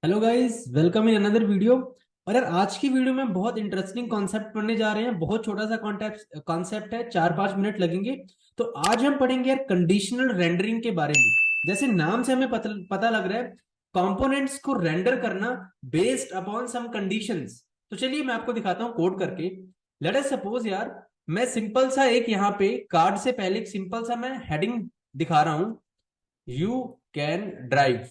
Hello guys, welcome in another video. और यार आज की वीडियो में बहुत इंटरेस्टिंग कॉन्सेप्ट पढ़ने जा रहे हैं। बहुत छोटा सा कॉन्सेप्ट है, 4-5 मिनट लगेंगे। तो आज हम पढ़ेंगे यार कंडीशनल रेंडरिंग के बारे में। जैसे नाम से हमें पता लग रहा है, कंपोनेंट्स को रेंडर करना बेस्ड अपॉन सम कंडीशंस। तो चलिए मैं आपको दिखाता हूँ कोड करके। लेट अस सपोज यार, मैं सिंपल सा एक यहाँ पे कार्ड से पहले एक सिंपल सा मैं हेडिंग दिखा रहा हूं, यू कैन ड्राइव।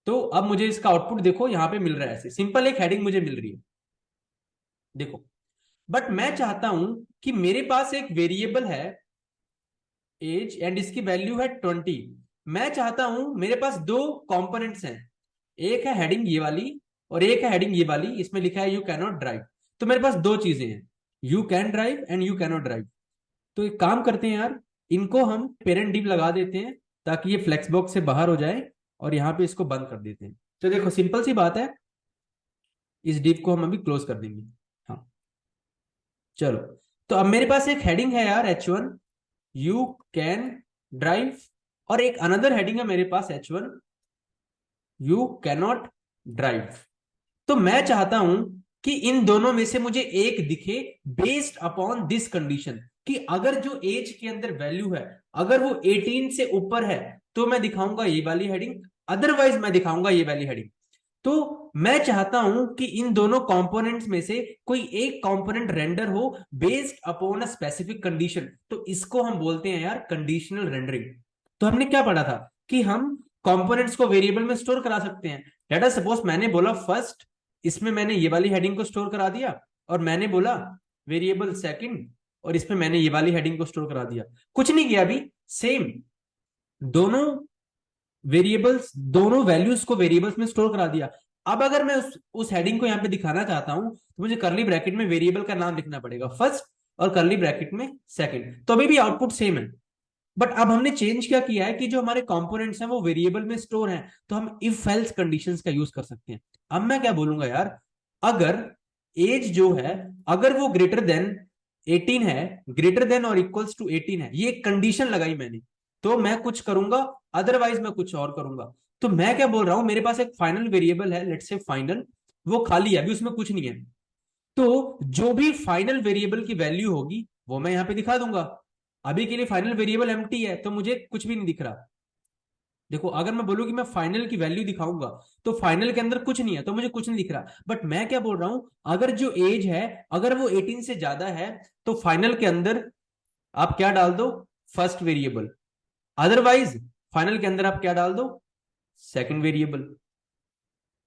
तो अब मुझे इसका आउटपुट देखो यहाँ पे मिल रहा है, ऐसे सिंपल एक हेडिंग मुझे मिल रही है, देखो। बट मैं चाहता हूं कि मेरे पास एक वेरिएबल है एज एंड इसकी वैल्यू है 20। मैं चाहता हूं मेरे पास दो कंपोनेंट्स हैं, एक है हेडिंग ये वाली और एक है हेडिंग ये वाली, इसमें लिखा है यू कैन नॉट ड्राइव। तो मेरे पास दो चीजें हैं, you can drive and you can not drive. तो एक काम करते हैं यार, इनको हम पेरेंट डिव लगा देते हैं ताकि ये फ्लेक्स बॉक्स से बाहर हो जाए, और यहाँ पे इसको बंद कर देते हैं। तो देखो सिंपल सी बात है, इस डिव को हम अभी क्लोज कर देंगे। हाँ, चलो। तो अब मेरे पास एक हेडिंग है यार H1, यू कैन ड्राइव, और एक अनदर हेडिंग है मेरे पास H1, यू कैनॉट ड्राइव। तो मैं चाहता हूं कि इन दोनों में से मुझे एक दिखे बेस्ड अपॉन दिस कंडीशन, कि अगर जो एज के अंदर वैल्यू है, अगर वो 18 से ऊपर है तो मैं दिखाऊंगा ये वाली हेडिंग, अदरवाइज मैं दिखाऊंगा ये वाली हेडिंग। तो मैं चाहता हूं कि इन दोनों कंपोनेंट्स में से कोई एक कंपोनेंट रेंडर हो based upon a specific condition. तो इसको हम बोलते हैं यार कंडीशनल रेंडरिंग। तो हमने क्या पढ़ा था कि हम कंपोनेंट्स को वेरिएबल में स्टोर करा सकते हैं। लेट अस सपोज मैंने बोला फर्स्ट, इसमें मैंने ये वाली हेडिंग को स्टोर करा दिया, और मैंने बोला वेरिएबल सेकंड, और इसमें मैंने ये वाली हेडिंग को स्टोर करा दिया। कुछ नहीं किया अभी, सेम दोनों वेरिएबल्स, दोनों वैल्यूज को वेरिएबल्स में स्टोर करा दिया। अब अगर मैं उस हेडिंग को यहाँ पे दिखाना चाहता हूं तो मुझे करली ब्रैकेट में वेरिएबल का नाम लिखना पड़ेगा फर्स्ट, और करली ब्रैकेट में सेकंड। तो अभी भी आउटपुट सेम है, बट अब हमने चेंज क्या किया है कि जो हमारे कंपोनेंट्स हैं वो वेरिएबल में स्टोर हैं, तो हम इफ एल्स कंडीशंस का यूज कर सकते हैं। अब मैं क्या बोलूंगा यार, अगर एज जो है, अगर वो ग्रेटर देन 18 है, ग्रेटर देन और इक्वल्स टू 18 है, ये कंडीशन लगाई मैंने, तो मैं कुछ करूंगा, अदरवाइज मैं कुछ और करूंगा। तो मैं क्या बोल रहा हूं, मेरे पास एक फाइनल वेरिएबल है, लेट्स से फाइनल, वो खाली है, अभी उसमें कुछ नहीं है। तो जो भी फाइनल वेरिएबल की वैल्यू होगी वो मैं यहां पे दिखा दूंगा। अभी के लिए फाइनल वेरिएबल एम्प्टी है तो मुझे कुछ भी नहीं दिख रहा। देखो अगर मैं बोलूं कि मैं फाइनल की वैल्यू दिखाऊंगा तो फाइनल के अंदर कुछ नहीं है, तो मुझे कुछ नहीं दिख रहा। बट मैं क्या बोल रहा हूं, अगर जो एज है, अगर वो 18 से ज्यादा है, तो फाइनल के अंदर आप क्या डाल दो, फर्स्ट वेरिएबल, अदरवाइज फाइनल के अंदर आप क्या डाल दो, सेकंड वेरिएबल।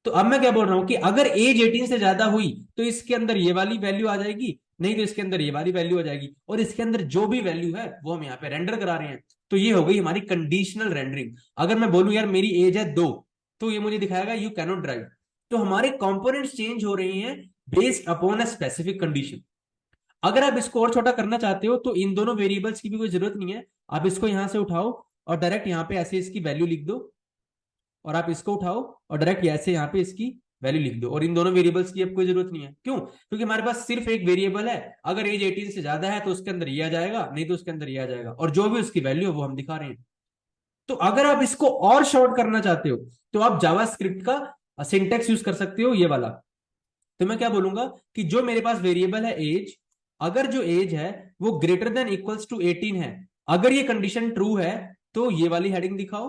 तो अब मैं क्या बोल रहा हूं कि अगर एज 18 से ज्यादा हुई तो इसके अंदर ये वाली वैल्यू आ जाएगी, नहीं तो इसके अंदर ये वाली वैल्यू आ जाएगी, और इसके अंदर जो भी वैल्यू है वो हम यहाँ पे रेंडर करा रहे हैं। तो ये हो गई हमारी कंडीशनल रेंडरिंग। अगर मैं बोलूं यार मेरी एज है 2, तो ये मुझे दिखाएगा यू कैनॉट ड्राइव। तो हमारे कंपोनेंट्स चेंज हो रहे हैं based upon a specific condition. अगर आप इसको और छोटा करना चाहते हो तो इन दोनों वेरिएबल्स की भी कोई जरूरत नहीं है, आप इसको यहां से उठाओ और डायरेक्ट यहाँ पे ऐसे इसकी वैल्यू लिख दो, और आप इसको उठाओ और डायरेक्ट ऐसे यहाँ पे इसकी वैल्यू लिख दो, और इन दोनों वेरिएबल्स की अब कोई जरूरत नहीं है। क्यों? क्योंकि हमारे पास सिर्फ एक वेरिएबल है, अगर एज 18 से ज्यादा है तो उसके अंदर ये आ जाएगा, नहीं तो उसके अंदर ये आ जाएगा, और जो भी उसकी वैल्यू है वो हम दिखा रहे हैं। तो अगर आप इसको और शॉर्ट करना चाहते हो तो आप जावास्क्रिप्ट का सिंटेक्स यूज कर सकते हो, ये वाला। तो मैं क्या बोलूंगा कि जो मेरे पास वेरिएबल है एज, अगर जो एज है वो ग्रेटर देन इक्वल्स टू 18 है, अगर ये कंडीशन ट्रू है तो ये वाली हेडिंग दिखाओ,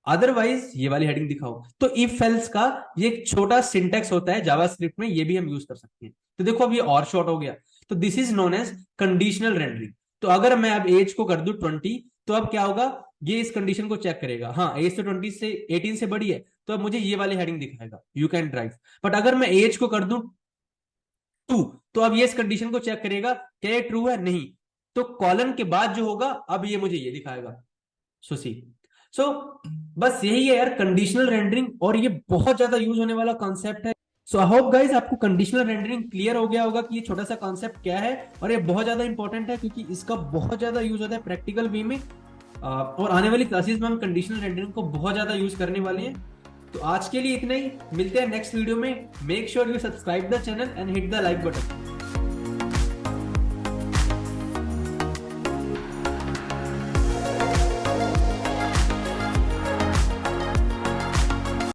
अदरवाइज ये वाली हेडिंग दिखाओ। तो इफ एल्स का ये एक छोटा सिंटेक्स होता है जावास्क्रिप्ट में, ये भी हम यूज कर सकते हैं। तो देखो अब ये और शॉर्ट हो गया। तो this is known as conditional rendering. तो अगर मैं अब एज को कर दूं 20, तो अब क्या होगा, ये इस कंडीशन को चेक करेगा, हाँ एज तो 20 से 18 से बड़ी है, तो अब मुझे ये वाली हेडिंग दिखाएगा, यू कैन ड्राइव। बट अगर मैं एज को कर दूं 2, तो अब ये इस कंडीशन को चेक करेगा, क्या ये ट्रू है, नहीं, तो कॉलन के बाद जो होगा अब ये मुझे ये दिखाएगा। सो सी, सो बस यही है यार कंडीशनल रेंडरिंग, और ये बहुत ज्यादा यूज होने वाला कॉन्सेप्ट है। सो आई होप गाइस आपको कंडीशनल रेंडरिंग क्लियर हो गया होगा कि ये छोटा सा कॉन्सेप्ट क्या है, और ये बहुत ज्यादा इंपॉर्टेंट है क्योंकि इसका बहुत ज्यादा यूज होता है प्रैक्टिकल वे में। और आने वाली क्लासेस में हम कंडीशनल रेंडरिंग को बहुत ज्यादा यूज करने वाले हैं। तो आज के लिए इतना ही, मिलते हैं नेक्स्ट वीडियो में। Make sure you subscribe the channel and hit the like button.